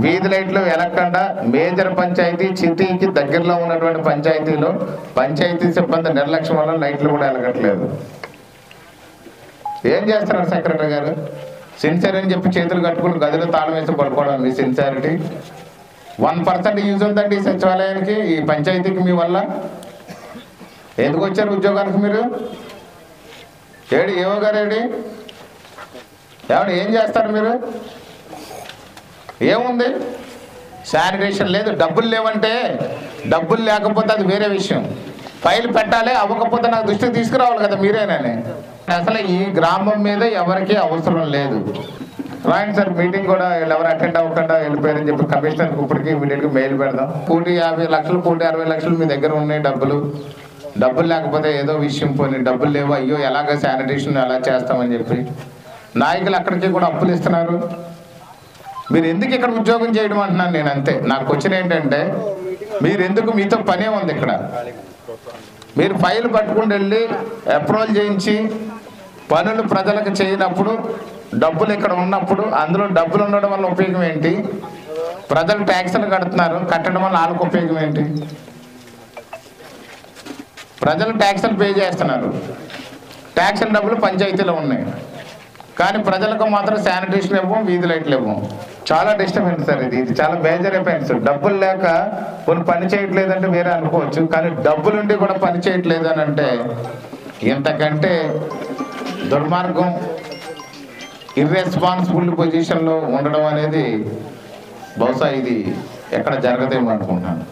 వీధి లైట్లు వెలగకుండా మేజర్ పంచాయతీ సిటీకి దగ్గరలో ఉన్నటువంటి పంచాయతీలో పంచాయతీ సిబ్బంది నిర్లక్ష్యం వల్ల లైట్లు కూడా వెలగట్లేదు. ఏం చేస్తున్నారు సెక్రటరీ గారు? సిన్సియర్ అని చెప్పి చేతులు కట్టుకుని గదిలో తాళం వేసి పడుకోవడం మీ సిన్సియారిటీ. 1% యూజ్ ఉందండి ఈ సచివాలయానికి, ఈ పంచాయతీకి. మీ వల్ల ఎందుకు వచ్చారు ఉద్యోగానికి మీరు? ఏడి ఏవో గారు ఏడి ఏమంటే ఏం చేస్తారు మీరు? ఏముంది? శానిటేషన్ లేదు, డబ్బులు లేవంటే. డబ్బులు లేకపోతే అది వేరే విషయం. ఫైల్ పెట్టాలి, అవ్వకపోతే నాకు దృష్టికి తీసుకురావాలి కదా మీరేనని. అసలు ఈ గ్రామం మీద ఎవరికి అవసరం లేదు. రాయండి సార్, మీటింగ్ కూడా ఎవరు అటెండ్ అవ్వకుండా వెళ్ళిపోయారని చెప్పి కమిషనర్కి ఇప్పటికీ ఇమీడియట్గా మెయిల్ పెడదాం. 1,50 లక్షలు 1,60 మీ దగ్గర ఉన్నాయి డబ్బులు లేకపోతే ఏదో విషయం పోయి డబ్బులు లేవు, అయ్యో ఎలాగ శానిటేషన్ ఎలా చేస్తామని చెప్పి నాయకులు అక్కడికి కూడా అప్పులు ఇస్తున్నారు. మీరు ఎందుకు ఇక్కడ ఉద్యోగం చేయడం అంటున్నాను నేను. అంతే నాకు క్వశ్చన్ ఏంటంటే, మీరు ఎందుకు, మీతో పనే ఉంది ఇక్కడ. మీరు ఫైల్ పట్టుకుని వెళ్ళి అప్రూవల్ చేయించి పనులు ప్రజలకు చేయనప్పుడు, డబ్బులు ఇక్కడ ఉన్నప్పుడు, అందులో డబ్బులు ఉండడం వల్ల ఉపయోగం ఏంటి? ప్రజలు ట్యాక్సులు కడుతున్నారు, కట్టడం వల్ల వాళ్ళకు ఉపయోగం ఏంటి? ప్రజలు ట్యాక్సులు పే చేస్తున్నారు, ట్యాక్సుల డబ్బులు పంచాయతీలో ఉన్నాయి, కానీ ప్రజలకు మాత్రం శానిటేషన్ ఇవ్వం, వీధి లైట్లు ఇవ్వం. చాలా డిస్టర్బెన్స్ సార్ ఇది చాలా మేజర్ ఎఫెక్ట్స్. డబ్బులు లేక కొన్ని పని చేయట్లేదంటే వేరే అనుకోవచ్చు, కానీ డబ్బులుండి కూడా పని చేయట్లేదు అని అంటే ఇంతకంటే దుర్మార్గం, ఇర్రెస్పాన్సిబుల్ పొజిషన్లో ఉండడం అనేది బహుశా ఇది ఎక్కడ జరగదేమో అనుకుంటున్నాను.